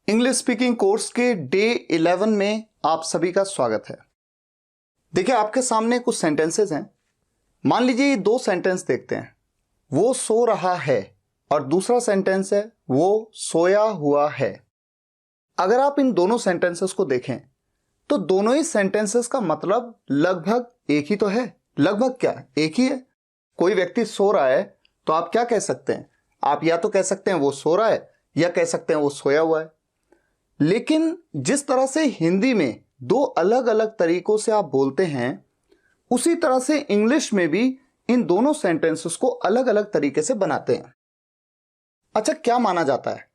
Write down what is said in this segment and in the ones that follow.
English speaking course के day 11 में आप सभी का स्वागत है। देखिए, आपके सामने कुछ सेंटेंसेस हैं। मान लीजिए ये दो सेंटेंस देखते हैं। वो सो रहा है और दूसरा सेंटेंस है वो सोया हुआ है। अगर आप इन दोनों सेंटेंसेस को देखें तो दोनों ही सेंटेंसेस का मतलब लगभग एक ही तो है। लगभग क्या, एक ही है। कोई व्यक्ति सो रहा है तो आप क्या कह सकते हैं? आप या तो कह सकते हैं वो सो रहा है या कह सकते हैं वो सोया हुआ है। लेकिन जिस तरह से हिंदी में दो अलग अलग तरीकों से आप बोलते हैं, उसी तरह से इंग्लिश में भी इन दोनों सेंटेंसेस को अलग अलग तरीके से बनाते हैं। अच्छा, क्या माना जाता है?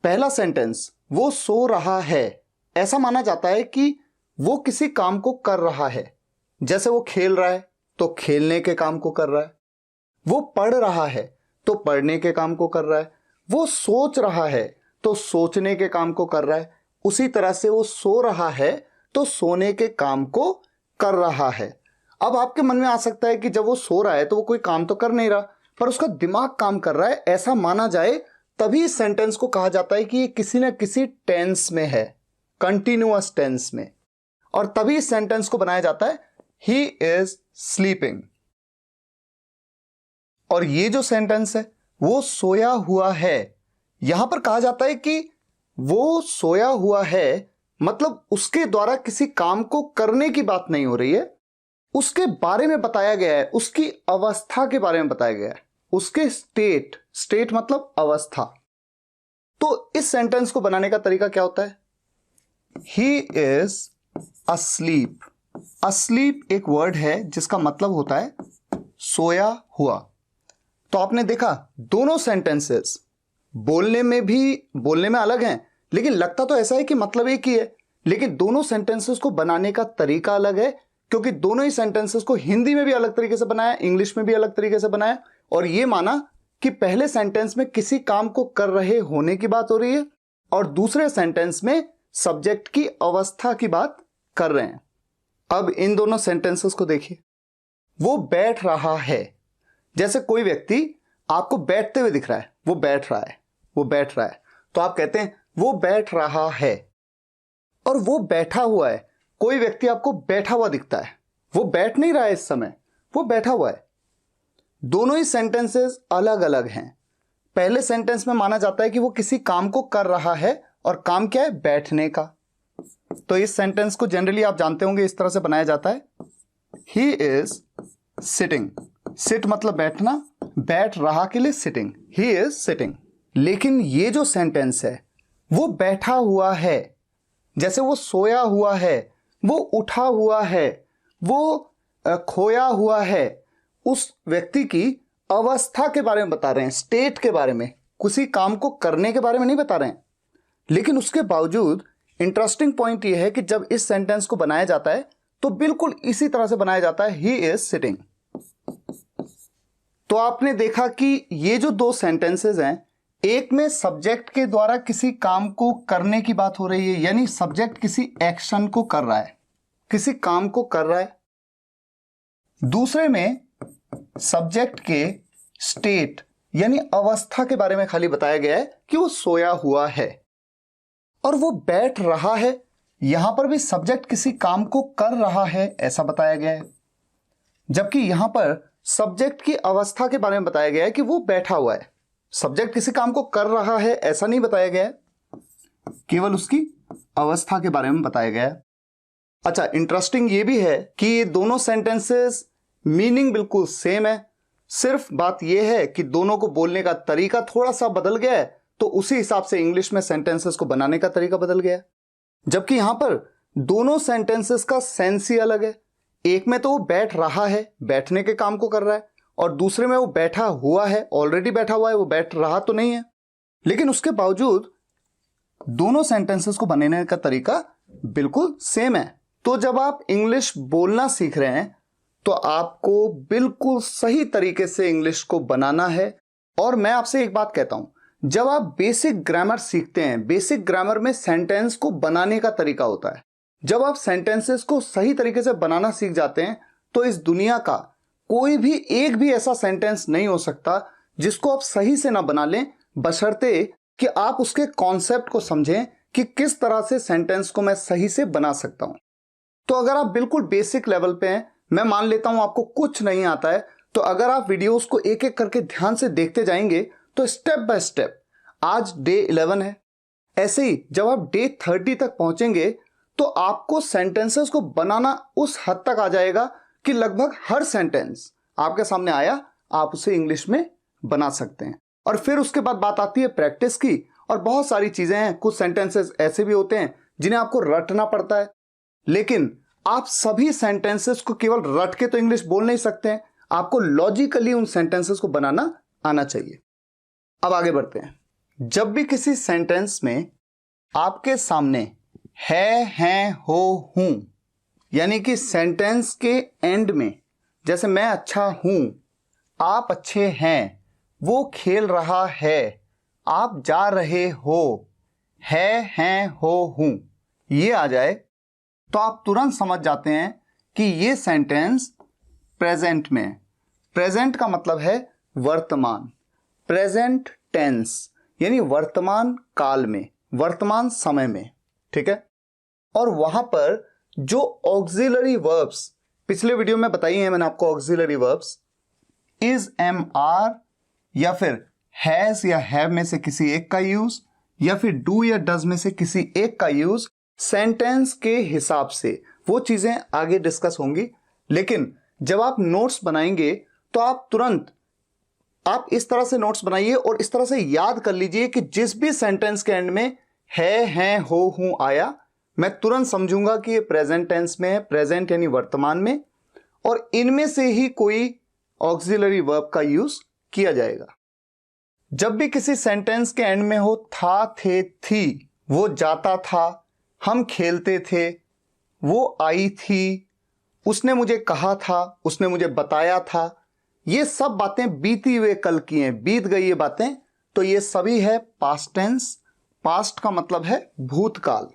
पहला सेंटेंस वो सो रहा है, ऐसा माना जाता है कि वो किसी काम को कर रहा है। जैसे वो खेल रहा है तो खेलने के काम को कर रहा है। वो पढ़ रहा है तो पढ़ने के काम को कर रहा है। वो सोच रहा है तो सोचने के काम को कर रहा है। उसी तरह से वो सो रहा है तो सोने के काम को कर रहा है। अब आपके मन में आ सकता है कि जब वो सो रहा है तो वो कोई काम तो कर नहीं रहा, पर उसका दिमाग काम कर रहा है, ऐसा माना जाए तभी इस सेंटेंस को कहा जाता है कि ये किसी न किसी टेंस में है, कंटिन्यूअस टेंस में। और तभी इस सेंटेंस को बनाया जाता है ही इज स्लीपिंग। और ये जो सेंटेंस है वो सोया हुआ है, यहां पर कहा जाता है कि वो सोया हुआ है मतलब उसके द्वारा किसी काम को करने की बात नहीं हो रही है, उसके बारे में बताया गया है, उसकी अवस्था के बारे में बताया गया है, उसके स्टेट मतलब अवस्था। तो इस सेंटेंस को बनाने का तरीका क्या होता है? He is asleep. अस्लीप एक वर्ड है जिसका मतलब होता है सोया हुआ। तो आपने देखा दोनों सेंटेंसेस बोलने में अलग हैं, लेकिन लगता तो ऐसा है कि मतलब एक ही है। लेकिन दोनों सेंटेंसेस को बनाने का तरीका अलग है, क्योंकि दोनों ही सेंटेंसेस को हिंदी में भी अलग तरीके से बनाया, इंग्लिश में भी अलग तरीके से बनाया। और यह माना कि पहले सेंटेंस में किसी काम को कर रहे होने की बात हो रही है और दूसरे सेंटेंस में सब्जेक्ट की अवस्था की बात कर रहे हैं। अब इन दोनों सेंटेंसेस को देखिए। वो बैठ रहा है, जैसे कोई व्यक्ति आपको बैठते हुए दिख रहा है, वो बैठ रहा है, तो आप कहते हैं वो बैठ रहा है। और वो बैठा हुआ है, कोई व्यक्ति आपको बैठा हुआ दिखता है, वो बैठ नहीं रहा है इस समय, वो बैठा हुआ है। दोनों ही सेंटेंसेस अलग अलग हैं। पहले सेंटेंस में माना जाता है कि वो किसी काम को कर रहा है, और काम क्या है? बैठने का। तो इस सेंटेंस को जनरली आप जानते होंगे इस तरह से बनाया जाता है, ही इज सिटिंग। सिट मतलब बैठना, बैठ रहा के लिए सिटिंग, ही इज सिटिंग। लेकिन ये जो सेंटेंस है वो बैठा हुआ है, जैसे वो सोया हुआ है, वो उठा हुआ है, वो खोया हुआ है, उस व्यक्ति की अवस्था के बारे में बता रहे हैं, स्टेट के बारे में, किसी काम को करने के बारे में नहीं बता रहे हैं। लेकिन उसके बावजूद इंटरेस्टिंग पॉइंट यह है कि जब इस सेंटेंस को बनाया जाता है तो बिल्कुल इसी तरह से बनाया जाता है, ही इज सिटिंग। तो आपने देखा कि ये जो दो सेंटेंसेस हैं, एक में सब्जेक्ट के द्वारा किसी काम को करने की बात हो रही है, यानी सब्जेक्ट किसी एक्शन को कर रहा है, किसी काम को कर रहा है। दूसरे में सब्जेक्ट के स्टेट यानी अवस्था के बारे में खाली बताया गया है कि वो सोया हुआ है। और वो बैठ रहा है, यहां पर भी सब्जेक्ट किसी काम को कर रहा है ऐसा बताया गया है, जबकि यहां पर सब्जेक्ट की अवस्था के बारे में बताया गया है कि वो बैठा हुआ है। सब्जेक्ट किसी काम को कर रहा है ऐसा नहीं बताया गया है, केवल उसकी अवस्था के बारे में बताया गया है। अच्छा, इंटरेस्टिंग ये भी है कि ये दोनों सेंटेंसेस मीनिंग बिल्कुल सेम है, सिर्फ बात यह है कि दोनों को बोलने का तरीका थोड़ा सा बदल गया है, तो उसी हिसाब से इंग्लिश में सेंटेंसेस को बनाने का तरीका बदल गया है। जबकि यहां पर दोनों सेंटेंसेस का सेंस ही अलग है। एक में तो वो बैठ रहा है, बैठने के काम को कर रहा है, और दूसरे में वो बैठा हुआ है, ऑलरेडी बैठा हुआ है, वो बैठ रहा तो नहीं है। लेकिन उसके बावजूद दोनों सेंटेंसेस को बनाने का तरीका बिल्कुल सेम है। तो जब आप इंग्लिश बोलना सीख रहे हैं तो आपको बिल्कुल सही तरीके से इंग्लिश को बनाना है। और मैं आपसे एक बात कहता हूं, जब आप बेसिक ग्रामर सीखते हैं, बेसिक ग्रामर में सेंटेंस को बनाने का तरीका होता है। जब आप सेंटेंसेस को सही तरीके से बनाना सीख जाते हैं तो इस दुनिया का कोई भी एक भी ऐसा सेंटेंस नहीं हो सकता जिसको आप सही से ना बना लें, बशर्ते कि आप उसके कॉन्सेप्ट को समझें कि किस तरह से सेंटेंस को मैं सही से बना सकता हूं। तो अगर आप बिल्कुल बेसिक लेवल पे हैं, मैं मान लेता हूं आपको कुछ नहीं आता है, तो अगर आप वीडियोस को एक एक करके ध्यान से देखते जाएंगे तो स्टेप बाय स्टेप, आज डे 11 है, ऐसे ही जब आप डे 30 तक पहुंचेंगे तो आपको सेंटेंसेस को बनाना उस हद तक आ जाएगा कि लगभग हर सेंटेंस आपके सामने आया आप उसे इंग्लिश में बना सकते हैं। और फिर उसके बाद बात आती है प्रैक्टिस की, और बहुत सारी चीजें हैं। कुछ सेंटेंसेस ऐसे भी होते हैं जिन्हें आपको रटना पड़ता है, लेकिन आप सभी सेंटेंसेस को केवल रट के तो इंग्लिश बोल नहीं सकते हैं, आपको लॉजिकली उन सेंटेंसेस को बनाना आना चाहिए। अब आगे बढ़ते हैं। जब भी किसी सेंटेंस में आपके सामने है, हैं, हो, हूं, यानी कि सेंटेंस के एंड में, जैसे मैं अच्छा हूं, आप अच्छे हैं, वो खेल रहा है, आप जा रहे हो, है, हैं, हो, हूं, ये आ जाए तो आप तुरंत समझ जाते हैं कि ये सेंटेंस प्रेजेंट में है। प्रेजेंट का मतलब है वर्तमान, प्रेजेंट टेंस यानी वर्तमान काल में, वर्तमान समय में, ठीक है। और वहां पर जो ऑक्सिलरी वर्ब्स पिछले वीडियो में बताई हैं मैंने आपको, auxiliary verbs is, am, are या फिर हैज या हैव में से किसी एक का यूज, या फिर डू या डज में से किसी एक का यूज, सेंटेंस के हिसाब से वो चीजें आगे डिस्कस होंगी। लेकिन जब आप नोट्स बनाएंगे तो आप तुरंत आप इस तरह से नोट्स बनाइए और इस तरह से याद कर लीजिए कि जिस भी सेंटेंस के एंड में है, हैं, हो, हूं आया, मैं तुरंत समझूंगा कि ये प्रेजेंट टेंस में है, प्रेजेंट यानी वर्तमान में, और इनमें से ही कोई ऑक्सिलरी वर्ब का यूज किया जाएगा। जब भी किसी सेंटेंस के एंड में हो था, थे, थी, वो जाता था, हम खेलते थे, वो आई थी, उसने मुझे कहा था, उसने मुझे बताया था, ये सब बातें बीती हुए कल की हैं, बीत गई ये बातें, तो ये सभी है पास्ट टेंस। पास्ट का मतलब है भूतकाल।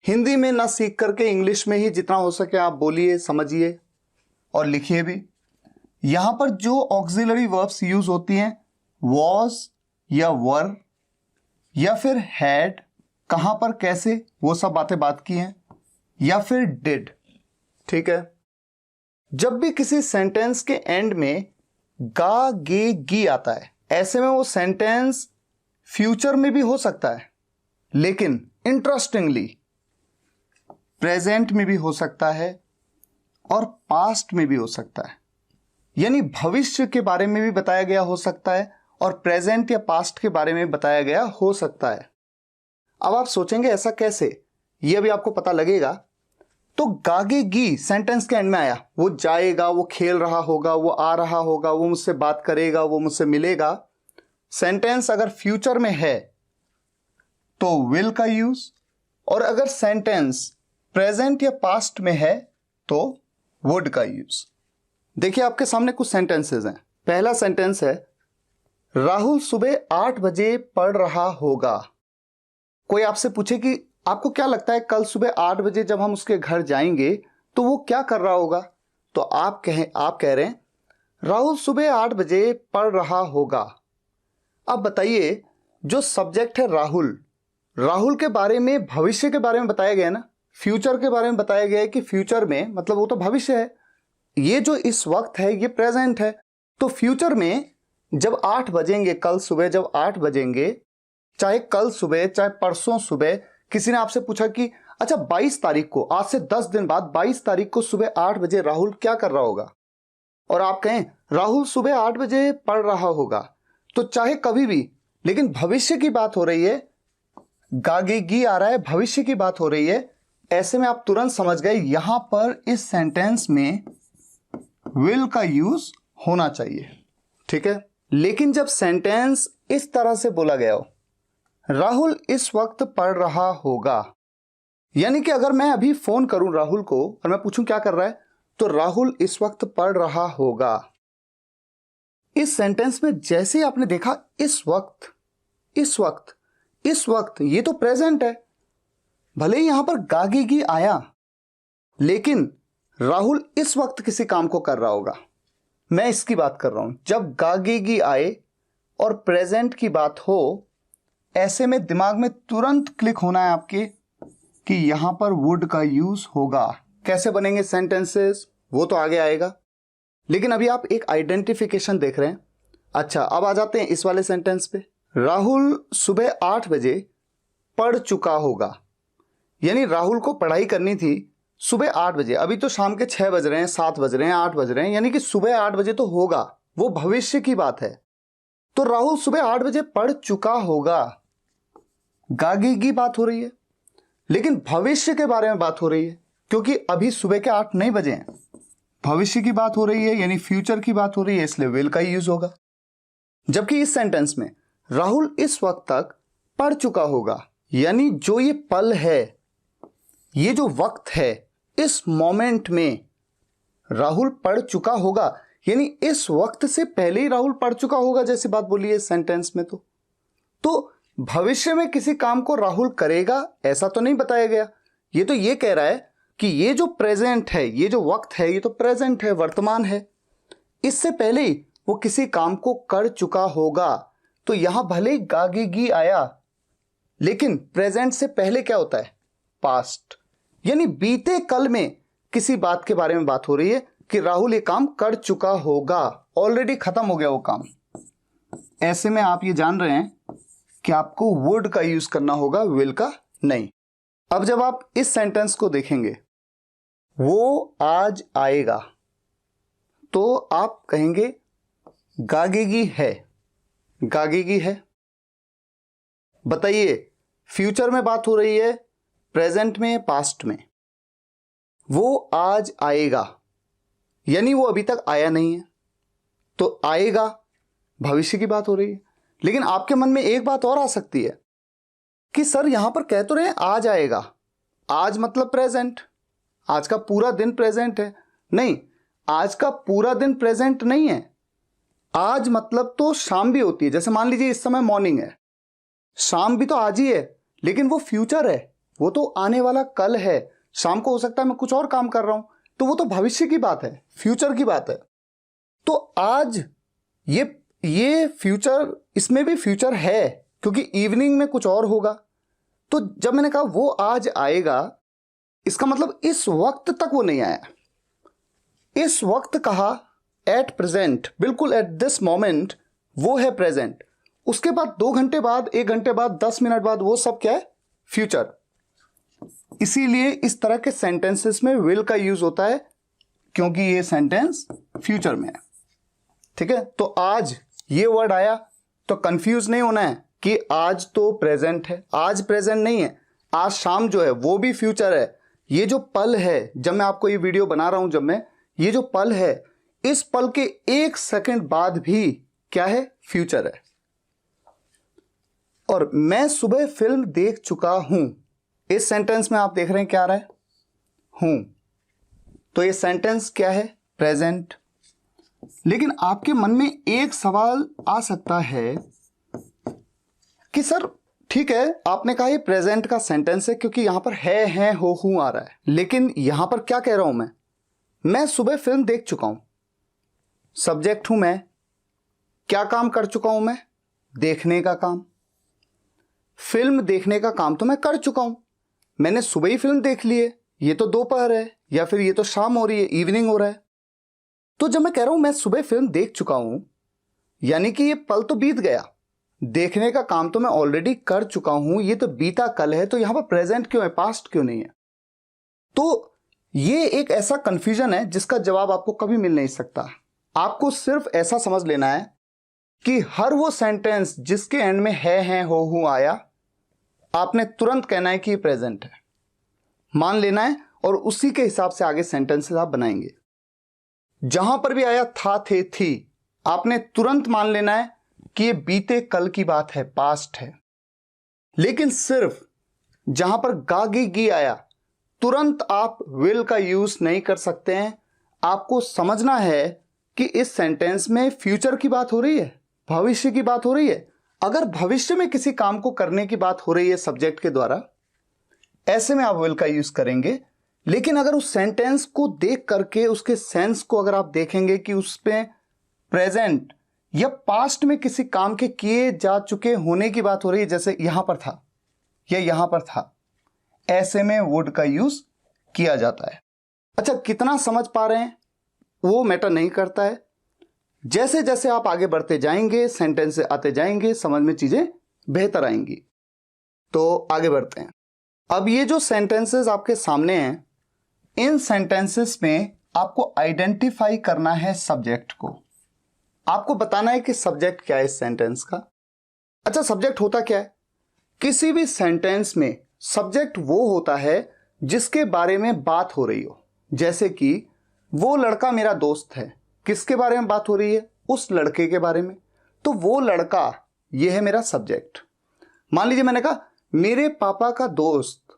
हिंदी में ना सीख करके इंग्लिश में ही जितना हो सके आप बोलिए, समझिए और लिखिए भी। यहां पर जो ऑक्सिलरी वर्ब्स यूज होती हैं, वॉज या वर या फिर हैड, कहां पर कैसे वो सब बातें बात की हैं, या फिर डिड, ठीक है। जब भी किसी सेंटेंस के एंड में गा, गे, गी आता है, ऐसे में वो सेंटेंस फ्यूचर में भी हो सकता है, लेकिन इंटरेस्टिंगली प्रेजेंट में भी हो सकता है और पास्ट में भी हो सकता है। यानी भविष्य के बारे में भी बताया गया हो सकता है और प्रेजेंट या पास्ट के बारे में बताया गया हो सकता है। अब आप सोचेंगे ऐसा कैसे, ये अभी आपको पता लगेगा। तो गागेगी सेंटेंस के एंड में आया, वो जाएगा, वो खेल रहा होगा, वो आ रहा होगा, वो मुझसे बात करेगा, वो मुझसे मिलेगा। सेंटेंस अगर फ्यूचर में है तो विल का यूज, और अगर सेंटेंस प्रेजेंट या पास्ट में है तो वुड का यूज। देखिए आपके सामने कुछ सेंटेंसेस हैं। पहला सेंटेंस है, राहुल सुबह 8 बजे पढ़ रहा होगा। कोई आपसे पूछे कि आपको क्या लगता है कल सुबह 8 बजे जब हम उसके घर जाएंगे तो वो क्या कर रहा होगा, तो आप कह रहे हैं राहुल सुबह 8 बजे पढ़ रहा होगा। अब बताइए, जो सब्जेक्ट है राहुल, राहुल के बारे में, भविष्य के बारे में बताया गया ना, फ्यूचर के बारे में बताया गया है कि फ्यूचर में मतलब वो तो भविष्य है, ये जो इस वक्त है ये प्रेजेंट है। तो फ्यूचर में जब 8 बजेंगे, कल सुबह जब 8 बजेंगे, चाहे कल सुबह चाहे परसों सुबह, किसी ने आपसे पूछा कि अच्छा 22 तारीख को, आज से 10 दिन बाद 22 तारीख को सुबह 8 बजे राहुल क्या कर रहा होगा, और आप कहें राहुल सुबह 8 बजे पढ़ रहा होगा, तो चाहे कभी भी, लेकिन भविष्य की बात हो रही है, गागेगी आ रहा है, भविष्य की बात हो रही है। ऐसे में आप तुरंत समझ गए यहां पर इस सेंटेंस में विल का यूज होना चाहिए, ठीक है। लेकिन जब सेंटेंस इस तरह से बोला गया हो, राहुल इस वक्त पढ़ रहा होगा, यानी कि अगर मैं अभी फोन करूं राहुल को और मैं पूछूं क्या कर रहा है, तो राहुल इस वक्त पढ़ रहा होगा। इस सेंटेंस में जैसे ही आपने देखा इस वक्त, इस वक्त, इस वक्त, ये तो प्रेजेंट है। भले ही यहां पर गागेगी आया, लेकिन राहुल इस वक्त किसी काम को कर रहा होगा। मैं इसकी बात कर रहा हूं। जब गागेगी आए और प्रेजेंट की बात हो ऐसे में दिमाग में तुरंत क्लिक होना है आपके कि यहां पर वुड का यूज होगा। कैसे बनेंगे सेंटेंसेस वो तो आगे आएगा, लेकिन अभी आप एक आइडेंटिफिकेशन देख रहे हैं। अच्छा, अब आ जाते हैं इस वाले सेंटेंस पे। राहुल सुबह 8 बजे पढ़ चुका होगा, यानी राहुल को पढ़ाई करनी थी सुबह 8 बजे। अभी तो शाम के 6 बज रहे हैं, 7 बज रहे हैं, 8 बज रहे हैं, यानी कि सुबह 8 बजे तो होगा, वो भविष्य की बात है। तो राहुल सुबह 8 बजे पढ़ चुका होगा, गागी की बात हो रही है, लेकिन भविष्य के बारे में बात हो रही है, क्योंकि अभी सुबह के 8 नहीं बजे हैं। भविष्य की बात हो रही है, यानी फ्यूचर की बात हो रही है, इसलिए विल का ही यूज होगा। जबकि इस सेंटेंस में राहुल इस वक्त तक पढ़ चुका होगा, यानी जो ये पल है, ये जो वक्त है, इस मोमेंट में राहुल पढ़ चुका होगा, यानी इस वक्त से पहले ही राहुल पढ़ चुका होगा, जैसी बात बोली है इस सेंटेंस में। तो भविष्य में किसी काम को राहुल करेगा ऐसा तो नहीं बताया गया। ये तो ये कह रहा है कि ये जो प्रेजेंट है, ये जो वक्त है, ये तो प्रेजेंट है, वर्तमान है, इससे पहले ही वो किसी काम को कर चुका होगा। तो यहां भले ही गागेगी आया, लेकिन प्रेजेंट से पहले क्या होता है? पास्ट, यानी बीते कल में किसी बात के बारे में बात हो रही है कि राहुल ये काम कर चुका होगा, ऑलरेडी खत्म हो गया वो काम। ऐसे में आप ये जान रहे हैं कि आपको वुड का यूज करना होगा, विल का नहीं। अब जब आप इस सेंटेंस को देखेंगे, वो आज आएगा, तो आप कहेंगे गागेगी है। गागेगी है, बताइए फ्यूचर में बात हो रही है, प्रेजेंट में, पास्ट में? वो आज आएगा, यानी वो अभी तक आया नहीं है, तो आएगा भविष्य की बात हो रही है। लेकिन आपके मन में एक बात और आ सकती है कि सर यहां पर कह तो रहे हैं आज आएगा, आज मतलब प्रेजेंट, आज का पूरा दिन प्रेजेंट है। नहीं, आज का पूरा दिन प्रेजेंट नहीं है। आज मतलब तो शाम भी होती है, जैसे मान लीजिए इस समय मॉर्निंग है, शाम भी तो आज ही है, लेकिन वो फ्यूचर है, वो तो आने वाला कल है। शाम को हो सकता है मैं कुछ और काम कर रहा हूं, तो वो तो भविष्य की बात है, फ्यूचर की बात है। तो आज ये फ्यूचर, इसमें भी फ्यूचर है, क्योंकि इवनिंग में कुछ और होगा। तो जब मैंने कहा वो आज आएगा, इसका मतलब इस वक्त तक वो नहीं आया। इस वक्त कहा एट प्रेजेंट, बिल्कुल एट दिस मोमेंट, वो है प्रेजेंट। उसके बाद 2 घंटे बाद, 1 घंटे बाद, 10 मिनट बाद, वो सब क्या है? फ्यूचर। इसीलिए इस तरह के सेंटेंसेस में विल का यूज होता है, क्योंकि ये सेंटेंस फ्यूचर में है। ठीक है, तो आज ये वर्ड आया तो कंफ्यूज नहीं होना है कि आज तो प्रेजेंट है, आज प्रेजेंट नहीं है, आज शाम जो है वो भी फ्यूचर है। ये जो पल है, जब मैं आपको ये वीडियो बना रहा हूं, जब मैं ये जो पल है, इस पल के 1 सेकंड बाद भी क्या है? फ्यूचर है। और मैं सुबह फिल्म देख चुका हूं, इस सेंटेंस में आप देख रहे हैं क्या आ रहा है? हूं। तो ये सेंटेंस क्या है? प्रेजेंट। लेकिन आपके मन में एक सवाल आ सकता है कि सर ठीक है, आपने कहा ये प्रेजेंट का सेंटेंस है क्योंकि यहां पर है, हो, हूं आ रहा है, लेकिन यहां पर क्या कह रहा हूं मैं सुबह फिल्म देख चुका हूं, सब्जेक्ट हूं मैं, क्या काम कर चुका हूं मैं? देखने का काम। फिल्म देखने का काम तो मैं कर चुका हूं, मैंने सुबह ही फिल्म देख ली है, ये तो दोपहर है, या फिर ये तो शाम हो रही है, इवनिंग हो रहा है। तो जब मैं कह रहा हूं मैं सुबह फिल्म देख चुका हूं, यानी कि ये पल तो बीत गया, देखने का काम तो मैं ऑलरेडी कर चुका हूं, ये तो बीता कल है, तो यहां पर प्रेजेंट क्यों है, पास्ट क्यों नहीं है? तो ये एक ऐसा कंफ्यूजन है जिसका जवाब आपको कभी मिल नहीं सकता। आपको सिर्फ ऐसा समझ लेना है कि हर वो सेंटेंस जिसके एंड में है, हो, हूं आया, आपने तुरंत कहना है कि ये प्रेजेंट है, मान लेना है, और उसी के हिसाब से आगे सेंटेंसेस आप बनाएंगे। जहां पर भी आया था, थे, थी, आपने तुरंत मान लेना है कि ये बीते कल की बात है, पास्ट है। लेकिन सिर्फ जहां पर गागी आया, तुरंत आप विल का यूज नहीं कर सकते हैं। आपको समझना है कि इस सेंटेंस में फ्यूचर की बात हो रही है, भविष्य की बात हो रही है। अगर भविष्य में किसी काम को करने की बात हो रही है सब्जेक्ट के द्वारा, ऐसे में आप विल का यूज करेंगे। लेकिन अगर उस सेंटेंस को देख करके उसके सेंस को अगर आप देखेंगे कि उस पे प्रेजेंट या पास्ट में किसी काम के किए जा चुके होने की बात हो रही है, जैसे यहां पर था या यहां पर था, ऐसे में वुड का यूज किया जाता है। अच्छा, कितना समझ पा रहे हैं वो मैटर नहीं करता है। जैसे जैसे आप आगे बढ़ते जाएंगे, सेंटेंस आते जाएंगे, समझ में चीजें बेहतर आएंगी। तो आगे बढ़ते हैं। अब ये जो सेंटेंसेस आपके सामने हैं, इन सेंटेंसेस में आपको आइडेंटिफाई करना है सब्जेक्ट को। आपको बताना है कि सब्जेक्ट क्या है इस सेंटेंस का। अच्छा, सब्जेक्ट होता क्या है? किसी भी सेंटेंस में सब्जेक्ट वो होता है जिसके बारे में बात हो रही हो। जैसे कि वो लड़का मेरा दोस्त है, किसके बारे में बात हो रही है? उस लड़के के बारे में। तो वो लड़का, ये है मेरा सब्जेक्ट। मान लीजिए मैंने कहा मेरे पापा का दोस्त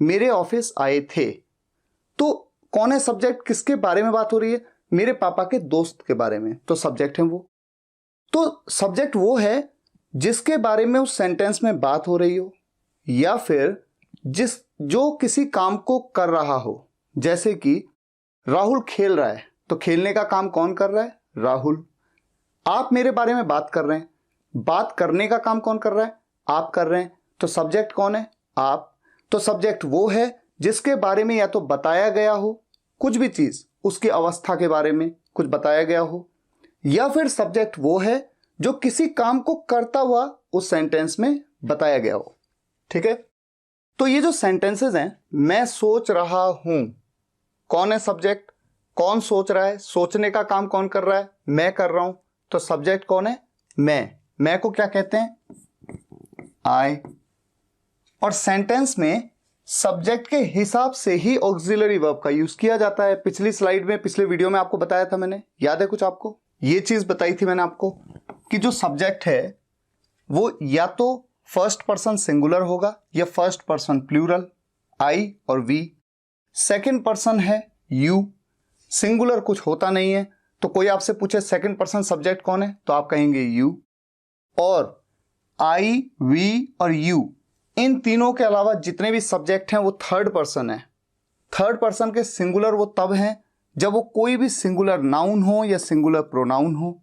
मेरे ऑफिस आए थे। तो कौन है सब्जेक्ट? किसके बारे में बात हो रही है? मेरे पापा के दोस्त के बारे में। तो सब्जेक्ट है वो। तो सब्जेक्ट वो है जिसके बारे में उस सेंटेंस में बात हो रही हो, या फिर जो किसी काम को कर रहा हो। जैसे कि राहुल खेल रहा है, तो खेलने का काम कौन कर रहा है? राहुल। आप मेरे बारे में बात कर रहे हैं, बात करने का काम कौन कर रहा है? आप कर रहे हैं। तो सब्जेक्ट कौन है? आप। तो सब्जेक्ट वो है जिसके बारे में या तो बताया गया हो, कुछ भी चीज, उसकी अवस्था के बारे में कुछ बताया गया हो, या फिर सब्जेक्ट वो है जो किसी काम को करता हुआ उस सेंटेंस में बताया गया हो। ठीक है? तो ये जो सेंटेंसेस हैं, मैं सोच रहा हूं, कौन है सब्जेक्ट? कौन सोच रहा है? सोचने का काम कौन कर रहा है? मैं कर रहा हूं। तो सब्जेक्ट कौन है? मैं को क्या कहते हैं? आई। और सेंटेंस में सब्जेक्ट के हिसाब से ही ऑक्सिलरी वर्ब का यूज किया जाता है। पिछली स्लाइड में, पिछले वीडियो में आपको बताया था मैंने, याद है कुछ आपको? ये चीज बताई थी मैंने आपको कि जो सब्जेक्ट है वो या तो फर्स्ट पर्सन सिंगुलर होगा या फर्स्ट पर्सन प्लूरल, आई और वी। सेकंड पर्सन है यू, सिंगुलर कुछ होता नहीं है। तो कोई आपसे पूछे सेकंड पर्सन सब्जेक्ट कौन है, तो आप कहेंगे यू। और आई, वी और यू, इन तीनों के अलावा जितने भी सब्जेक्ट हैं वो थर्ड पर्सन है। थर्ड पर्सन के सिंगुलर वो तब हैं जब वो कोई भी सिंगुलर नाउन हो या सिंगुलर प्रोनाउन हो,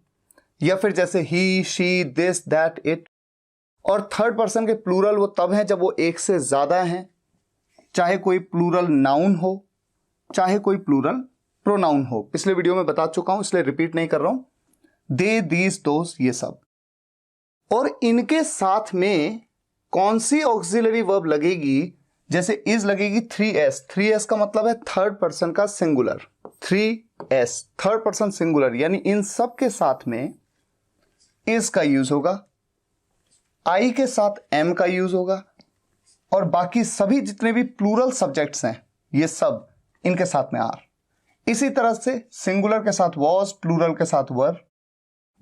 या फिर जैसे ही, शी, दिस, दैट, इट। और थर्ड पर्सन के प्लूरल वो तब हैं जब वो एक से ज्यादा हैं, चाहे कोई प्लूरल नाउन हो, चाहे कोई प्लूरल प्रोनाउन हो। पिछले वीडियो में बता चुका हूं, इसलिए रिपीट नहीं कर रहा हूं। दे, दीज, दोस, ये सब। और इनके साथ में कौन सी ऑक्सिलरी वर्ब लगेगी? जैसे इज लगेगी 3s। 3s का मतलब है थर्ड पर्सन का singular. 3s third person singular, यानी इन सब के साथ में इज का यूज होगा, आई के साथ एम का यूज होगा, और बाकी सभी जितने भी प्लूरल सब्जेक्ट्स हैं ये सब इनके साथ में आर। इसी तरह से सिंगुलर के साथ वॉज, प्लूरल के साथ वर,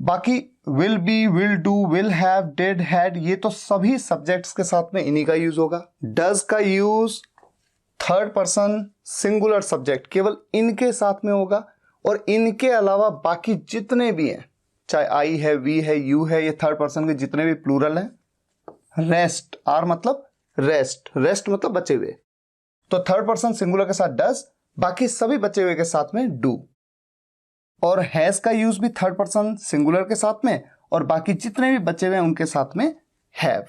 बाकी will be, will do, will have, did, had, ये तो सभी सब्जेक्ट्स के साथ में इन्हीं का यूज होगा। डज का use third person singular subject केवल इनके साथ में होगा, और इनके अलावा बाकी जितने भी हैं, चाहे आई है, वी है, यू है, ये थर्ड पर्सन के जितने भी प्लूरल हैं। रेस्ट, आर मतलब रेस्ट, रेस्ट मतलब बचे हुए। तो थर्ड पर्सन सिंगुलर के साथ डज, बाकी सभी बचे हुए के साथ में डू। और हैज का यूज भी थर्ड पर्सन सिंगुलर के साथ में, और बाकी जितने भी बचे हुए हैं उनके साथ में हैव।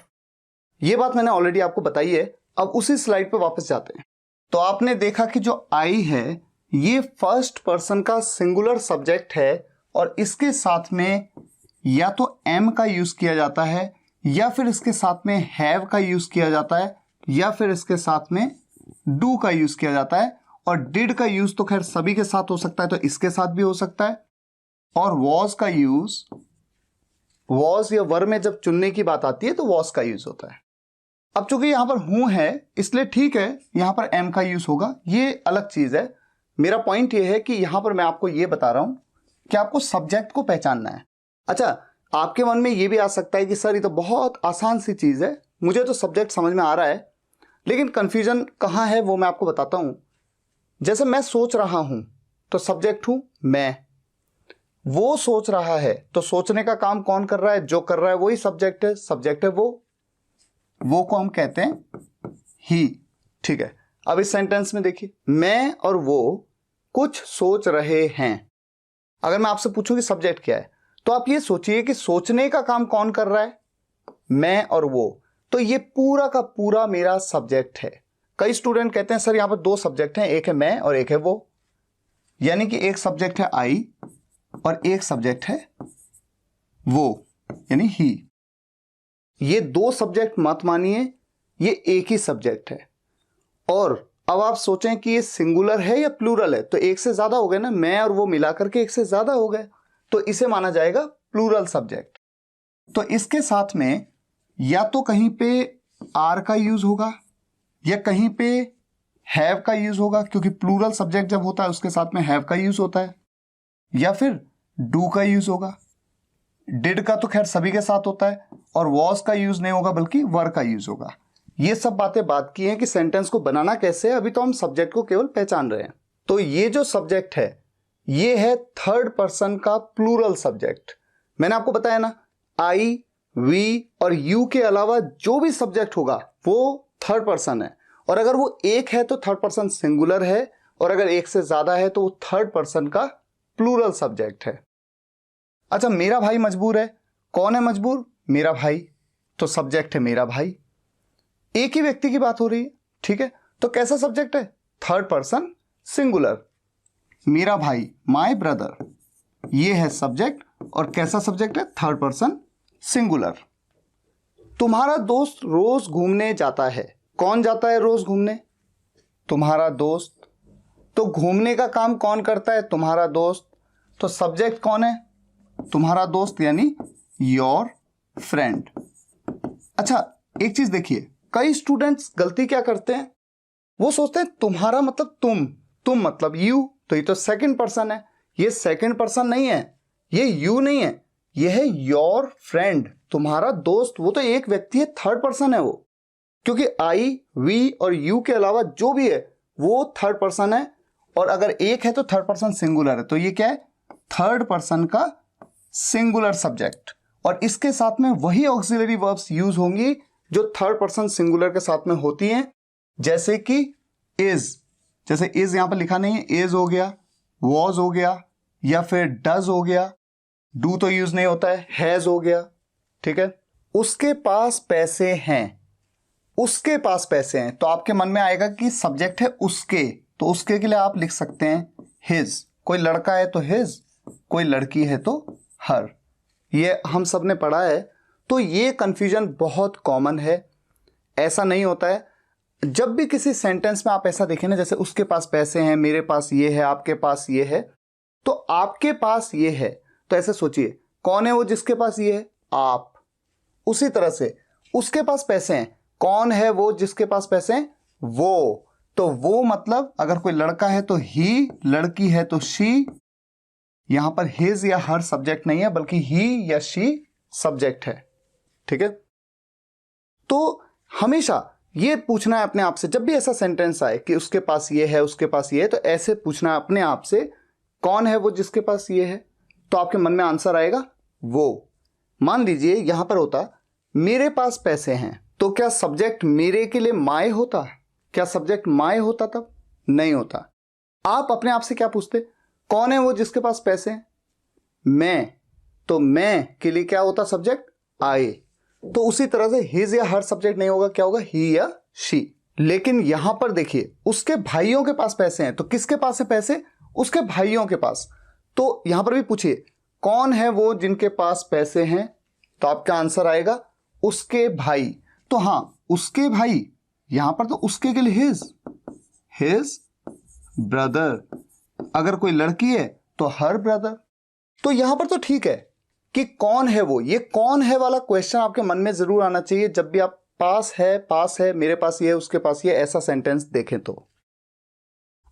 ये बात मैंने ऑलरेडी आपको बताई है। अब उसी स्लाइड पे वापस जाते हैं। तो आपने देखा कि जो आई है ये फर्स्ट पर्सन का सिंगुलर सब्जेक्ट है, और इसके साथ में या तो एम का यूज किया जाता है, या फिर इसके साथ में हैव का यूज किया जाता है, या फिर इसके साथ में डू का यूज किया जाता है। और डिड का यूज तो खैर सभी के साथ हो सकता है, तो इसके साथ भी हो सकता है। और वॉज का यूज, वॉज या वर में जब चुनने की बात आती है तो वॉज का यूज होता है। अब चूंकि यहां पर हूं है इसलिए ठीक है, यहां पर एम का यूज होगा, ये अलग चीज है। मेरा पॉइंट ये है कि यहां पर मैं आपको ये बता रहा हूं कि आपको सब्जेक्ट को पहचानना है। अच्छा, आपके मन में ये भी आ सकता है कि सर ये तो बहुत आसान सी चीज है, मुझे तो सब्जेक्ट समझ में आ रहा है, लेकिन कंफ्यूजन कहां है वो मैं आपको बताता हूं। जैसे मैं सोच रहा हूं तो सब्जेक्ट हूं मैं, वो सोच रहा है तो सोचने का काम कौन कर रहा है? जो कर रहा है वही सब्जेक्ट है, सब्जेक्ट है वो को हम कहते हैं ही। ठीक है, अब इस सेंटेंस में देखिए, मैं और वो कुछ सोच रहे हैं। अगर मैं आपसे पूछूं कि सब्जेक्ट क्या है, तो आप ये सोचिए कि सोचने का काम कौन कर रहा है, मैं और वो। तो ये पूरा का पूरा मेरा सब्जेक्ट है। कई स्टूडेंट कहते हैं सर यहां पर दो सब्जेक्ट हैं, एक है मैं और एक है वो, यानी कि एक सब्जेक्ट है आई और एक सब्जेक्ट है वो, यानी ही। ये दो सब्जेक्ट मत मानिए, ये एक ही सब्जेक्ट है। और अब आप सोचें कि ये सिंगुलर है या प्लूरल है, तो एक से ज्यादा हो गए ना, मैं और वो मिलाकर के एक से ज्यादा हो गए, तो इसे माना जाएगा प्लूरल सब्जेक्ट। तो इसके साथ में या तो कहीं पे आर का यूज होगा या कहीं पे हैव का यूज होगा, क्योंकि प्लूरल सब्जेक्ट जब होता है उसके साथ में हैव का यूज होता है, या फिर डू का यूज होगा। डिड का तो खैर सभी के साथ होता है, और वॉज का यूज नहीं होगा बल्कि वर का यूज होगा। ये सब बातें बात की हैं कि सेंटेंस को बनाना कैसे है, अभी तो हम सब्जेक्ट को केवल पहचान रहे हैं। तो ये जो सब्जेक्ट है ये है थर्ड पर्सन का प्लूरल सब्जेक्ट। मैंने आपको बताया ना, आई, वी और यू के अलावा जो भी सब्जेक्ट होगा वो थर्ड पर्सन है, और अगर वो एक है तो थर्ड पर्सन सिंगुलर है, और अगर एक से ज्यादा है तो वो थर्ड पर्सन का प्लूरल सब्जेक्ट है। अच्छा, मेरा भाई मजबूर है, कौन है मजबूर? मेरा भाई, तो सब्जेक्ट है मेरा भाई। एक ही व्यक्ति की बात हो रही है, ठीक है, तो कैसा सब्जेक्ट है? Third person singular. मेरा भाई, माय ब्रदर, ये है सब्जेक्ट, और कैसा सब्जेक्ट है? Third person singular. तुम्हारा दोस्त रोज घूमने जाता है, कौन जाता है रोज घूमने? तुम्हारा दोस्त। तो घूमने का काम कौन करता है? तुम्हारा दोस्त। तो सब्जेक्ट कौन है? तुम्हारा दोस्त, यानी योर फ्रेंड। अच्छा, एक चीज देखिए, कई स्टूडेंट्स गलती क्या करते हैं, वो सोचते हैं तुम्हारा मतलब तुम मतलब यू, तो ये तो सेकंड पर्सन है। ये सेकंड पर्सन नहीं है, ये यू नहीं है, ये है योर फ्रेंड, तुम्हारा दोस्त। वो तो एक व्यक्ति है, थर्ड पर्सन है वो, क्योंकि आई, वी और यू के अलावा जो भी है वो थर्ड पर्सन है, और अगर एक है तो थर्ड पर्सन सिंगुलर है। तो ये क्या है? थर्ड पर्सन का सिंगुलर सब्जेक्ट। और इसके साथ में वही ऑक्सिलरी वर्ब्स यूज होंगी जो थर्ड पर्सन सिंगुलर के साथ में होती हैं, जैसे कि इज, जैसे इज यहां पर लिखा नहीं है, इज हो गया, वॉज हो गया, या फिर डज हो गया, डू तो यूज नहीं होता है, हैज हो गया, ठीक है। उसके पास पैसे हैं, उसके पास पैसे हैं, तो आपके मन में आएगा कि सब्जेक्ट है उसके, तो उसके के लिए आप लिख सकते हैं हिज। कोई लड़का है तो हिज, कोई लड़की है तो हर। ये हम सब ने पढ़ा है, तो ये कंफ्यूजन बहुत कॉमन है। ऐसा नहीं होता है। जब भी किसी सेंटेंस में आप ऐसा देखें ना, जैसे उसके पास पैसे हैं, मेरे पास ये है, आपके पास ये है, तो आपके पास ये है, तो ऐसे सोचिए कौन है वो जिसके पास ये है? आप। उसी तरह से उसके पास पैसे हैं, कौन है वो जिसके पास पैसे हैं? वो। तो वो मतलब अगर कोई लड़का है तो ही, लड़की है तो शी। यहां पर हिज या हर सब्जेक्ट नहीं है, बल्कि ही या शी सब्जेक्ट है, ठीक है। तो हमेशा ये पूछना है अपने आप से, जब भी ऐसा सेंटेंस आए कि उसके पास ये है, उसके पास ये है, तो ऐसे पूछना है अपने आप से, कौन है वो जिसके पास ये है? तो आपके मन में आंसर आएगा वो। मान लीजिए यहां पर होता मेरे पास पैसे हैं, तो क्या सब्जेक्ट मेरे के लिए माय होता? क्या सब्जेक्ट माय होता? तब नहीं होता। आप अपने आप से क्या पूछते? कौन है वो जिसके पास पैसे हैं? मैं। तो मैं के लिए क्या होता सब्जेक्ट? आई। तो उसी तरह से हिज या हर सब्जेक्ट नहीं होगा, क्या होगा? ही या शी। लेकिन यहां पर देखिए, उसके भाइयों के पास पैसे हैं, तो किसके पास है पैसे? उसके भाइयों के पास। तो यहां पर भी पूछिए कौन है वो जिनके पास पैसे हैं, तो आपका आंसर आएगा उसके भाई। तो हां, उसके भाई, यहां पर तो उसके के लिए हिज ब्रदर। अगर कोई लड़की है तो हर ब्रदर। तो यहां पर तो ठीक है कि कौन है वो, ये कौन है वाला क्वेश्चन आपके मन में जरूर आना चाहिए जब भी आप पास है, मेरे पास ये है, उसके पास ये, ऐसा सेंटेंस देखें तो।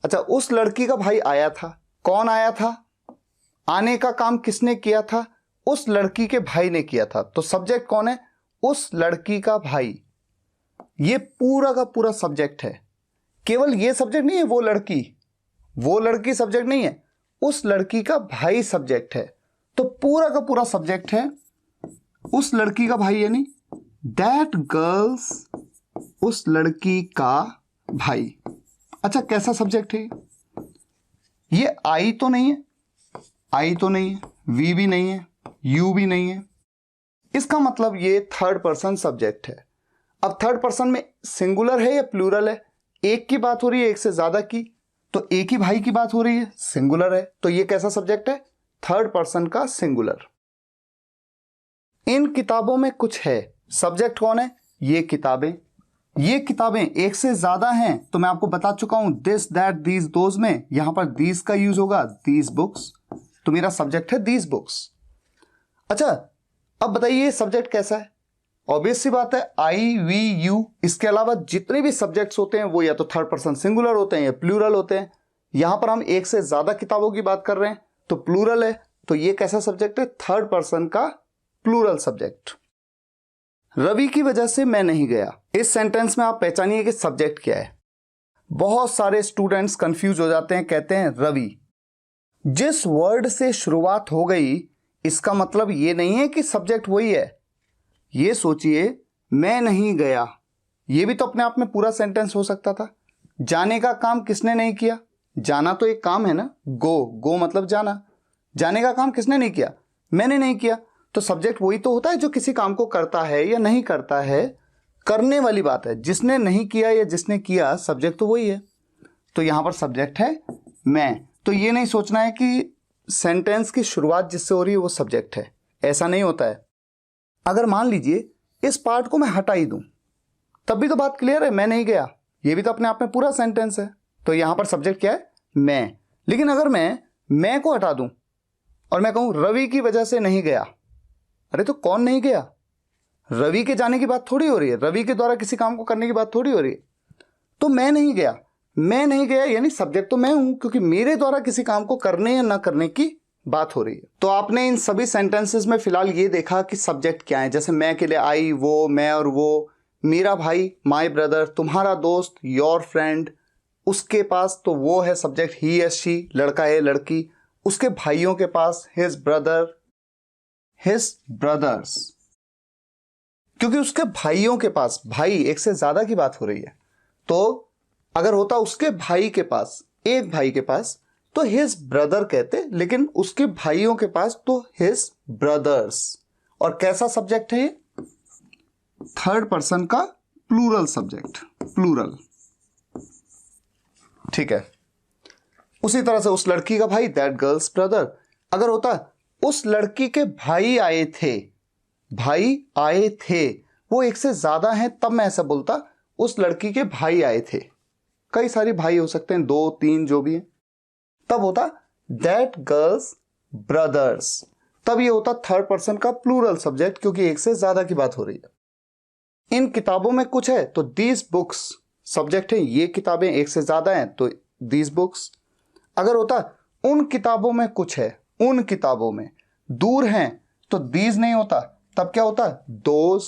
अच्छा, उस लड़की का भाई आया था, कौन आया था? आने का काम किसने किया था? उस लड़की के भाई ने किया था। तो सब्जेक्ट कौन है? उस लड़की का भाई। ये पूरा का पूरा सब्जेक्ट है। केवल ये सब्जेक्ट नहीं है वो लड़की सब्जेक्ट नहीं है, उस लड़की का भाई सब्जेक्ट है। तो पूरा का पूरा सब्जेक्ट है उस लड़की का भाई, यानी दैट गर्ल्स, उस लड़की का भाई। अच्छा, कैसा सब्जेक्ट है ये? आई तो नहीं है, आई तो नहीं है, वी भी नहीं है, यू भी नहीं है। इसका मतलब ये थर्ड पर्सन सब्जेक्ट है। अब थर्ड पर्सन में सिंगुलर है या प्लूरल है? एक की बात हो रही है, एक से ज्यादा की, तो एक ही भाई की बात हो रही है, सिंगुलर है, तो ये कैसा सब्जेक्ट है? थर्ड पर्सन का सिंगुलर। इन किताबों में कुछ है, सब्जेक्ट कौन है? ये किताबें। ये किताबें एक से ज्यादा हैं, तो मैं आपको बता चुका हूं दिस दैट दीज दोज में यहां पर दीज का यूज होगा, दीज बुक्स, तो मेरा सब्जेक्ट है दीज बुक्स। अच्छा, अब बताइए ये सब्जेक्ट कैसा है? ऑब्वियस सी बात है, आई वी यू, इसके अलावा जितने भी सब्जेक्ट्स होते हैं वो या तो थर्ड पर्सन सिंगुलर होते हैं या प्लूरल होते हैं। यहां पर हम एक से ज्यादा किताबों की बात कर रहे हैं तो प्लूरल है, तो ये कैसा सब्जेक्ट है? थर्ड पर्सन का प्लूरल सब्जेक्ट। रवि की वजह से मैं नहीं गया, इस सेंटेंस में आप पहचानिए कि सब्जेक्ट क्या है। बहुत सारे स्टूडेंट्स कंफ्यूज हो जाते हैं, कहते हैं रवि। जिस वर्ड से शुरुआत हो गई इसका मतलब ये नहीं है कि सब्जेक्ट वही है। ये सोचिए, मैं नहीं गया, ये भी तो अपने आप में पूरा सेंटेंस हो सकता था। जाने का काम किसने नहीं किया? जाना तो एक काम है ना, गो मतलब जाना। जाने का काम किसने नहीं किया? मैंने नहीं किया, तो सब्जेक्ट वही तो होता है जो किसी काम को करता है या नहीं करता है, करने वाली बात है। जिसने नहीं किया या जिसने किया, सब्जेक्ट तो वही है। तो यहां पर सब्जेक्ट है मैं। तो ये नहीं सोचना है कि सेंटेंस की शुरुआत जिससे हो रही है वो सब्जेक्ट है, ऐसा नहीं होता है। अगर मान लीजिए इस पार्ट को मैं हटा ही दूं तब भी तो बात क्लियर है, मैं नहीं गया, ये भी तो अपने आप में पूरा सेंटेंस है। तो यहां पर सब्जेक्ट क्या है? मैं। लेकिन अगर मैं को हटा दूं और मैं कहूं रवि की वजह से नहीं गया, अरे तो कौन नहीं गया? रवि के जाने की बात थोड़ी हो रही है, रवि के द्वारा किसी काम को करने की बात थोड़ी हो रही है। तो मैं नहीं गया, मैं नहीं गया यानी सब्जेक्ट तो मैं हूं, क्योंकि मेरे द्वारा किसी काम को करने या ना करने की बात हो रही है। तो आपने इन सभी सेंटेंसेस में फिलहाल ये देखा कि सब्जेक्ट क्या है। जैसे मैं के लिए आई, वो, मैं और वो, मेरा भाई माय ब्रदर, तुम्हारा दोस्त योर फ्रेंड, उसके पास तो वो है सब्जेक्ट ही या शी, लड़का है लड़की, उसके भाइयों के पास हिज ब्रदर हिज ब्रदर्स, क्योंकि उसके भाइयों के पास, भाई एक से ज्यादा की बात हो रही है। तो अगर होता उसके भाई के पास, एक भाई के पास, तो हिज ब्रदर कहते, लेकिन उसके भाइयों के पास तो हिज ब्रदर्स। और कैसा सब्जेक्ट है ये? थर्ड पर्सन का प्लूरल सब्जेक्ट, प्लूरल। ठीक है। उसी तरह से उस लड़की का भाई, दैट गर्ल्स ब्रदर। अगर होता उस लड़की के भाई आए थे, भाई आए थे, वो एक से ज्यादा हैं, तब मैं ऐसा बोलता उस लड़की के भाई आए थे। कई सारे भाई हो सकते हैं, 2 3 जो भी है, तब होता दैट गर्ल्स ब्रदर्स। तब ये होता थर्ड पर्सन का प्लूरल सब्जेक्ट, क्योंकि एक से ज्यादा की बात हो रही है। इन किताबों में कुछ है, तो दीज बुक्स सब्जेक्ट है, ये किताबें एक से ज्यादा हैं तो दीज बुक्स। अगर होता उन किताबों में कुछ है, उन किताबों में, दूर हैं तो दीज नहीं होता, तब क्या होता? दोज।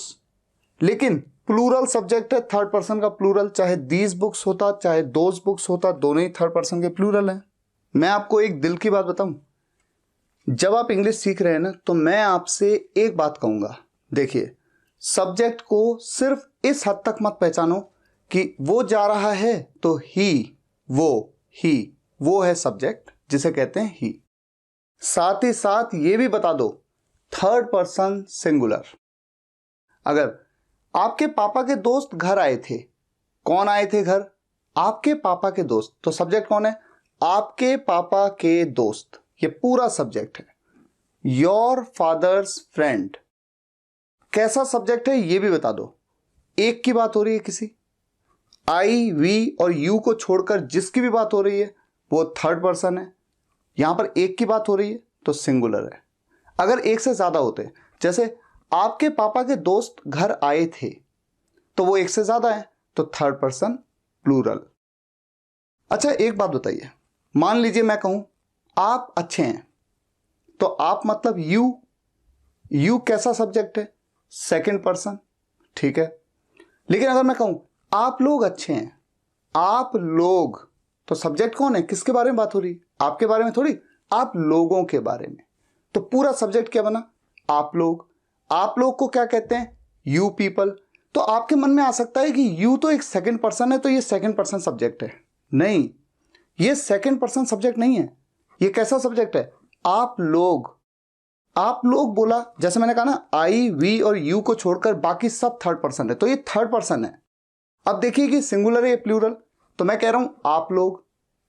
लेकिन प्लूरल सब्जेक्ट है, थर्ड पर्सन का प्लूरल, चाहे दीज बुक्स होता चाहे दोज बुक्स होता, दोनों ही थर्ड पर्सन के प्लूरल हैं। मैं आपको एक दिल की बात बताऊं, जब आप इंग्लिश सीख रहे हैं ना, तो मैं आपसे एक बात कहूंगा, देखिए सब्जेक्ट को सिर्फ इस हद तक मत पहचानो कि वो जा रहा है तो ही, वो है सब्जेक्ट जिसे कहते हैं ही। साथ ही साथ ये भी बता दो थर्ड पर्सन सिंगुलर। अगर आपके पापा के दोस्त घर आए थे, कौन आए थे घर? आपके पापा के दोस्त, तो सब्जेक्ट कौन है? आपके पापा के दोस्त, ये पूरा सब्जेक्ट है। योर फादर्स फ्रेंड, कैसा सब्जेक्ट है ये भी बता दो। एक की बात हो रही है किसी, आई वी और यू को छोड़कर जिसकी भी बात हो रही है वो थर्ड पर्सन है। यहां पर एक की बात हो रही है तो सिंगुलर है। अगर एक से ज्यादा होते, जैसे आपके पापा के दोस्त घर आए थे, तो वो एक से ज्यादा है तो थर्ड पर्सन प्लूरल। अच्छा एक बात बताइए, मान लीजिए मैं कहूं आप अच्छे हैं, तो आप मतलब यू कैसा सब्जेक्ट है? सेकंड पर्सन, ठीक है। लेकिन अगर मैं कहूं आप लोग अच्छे हैं, आप लोग, तो सब्जेक्ट कौन है? किसके बारे में बात हो रही है? आपके बारे में थोड़ी, आप लोगों के बारे में। तो पूरा सब्जेक्ट क्या बना? आप लोग। आप लोग को क्या कहते हैं? You people. तो आपके मन में आ सकता है कि यू तो एक सेकंड पर्सन है, तो ये सेकंड पर्सन सब्जेक्ट है। नहीं, ये सेकंड पर्सन सब्जेक्ट नहीं है। ये कैसा सब्जेक्ट है? आप लोग बोला, जैसे मैंने कहा ना, आई, वी और यू को छोड़कर बाकी सब थर्ड पर्सन है, तो ये थर्ड पर्सन है। अब देखिए कि सिंगुलर है या प्लूरल, तो मैं कह रहा हूं आप लोग,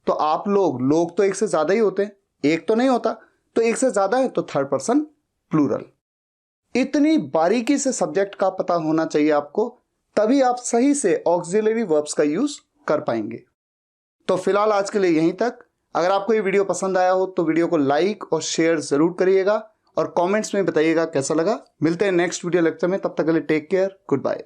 तो आप लोग तो एक से ज्यादा ही होते हैं, एक तो नहीं होता, तो एक से ज्यादा है तो थर्ड पर्सन प्लूरल। इतनी बारीकी से सब्जेक्ट का पता होना चाहिए आपको, तभी आप सही से ऑक्सिलरी वर्ब्स का यूज कर पाएंगे। तो फिलहाल आज के लिए यहीं तक। अगर आपको ये वीडियो पसंद आया हो तो वीडियो को लाइक और शेयर जरूर करिएगा और कमेंट्स में बताइएगा कैसा लगा। मिलते हैं नेक्स्ट वीडियो लेक्चर में, तब तक के लिए टेक केयर, गुड बाय।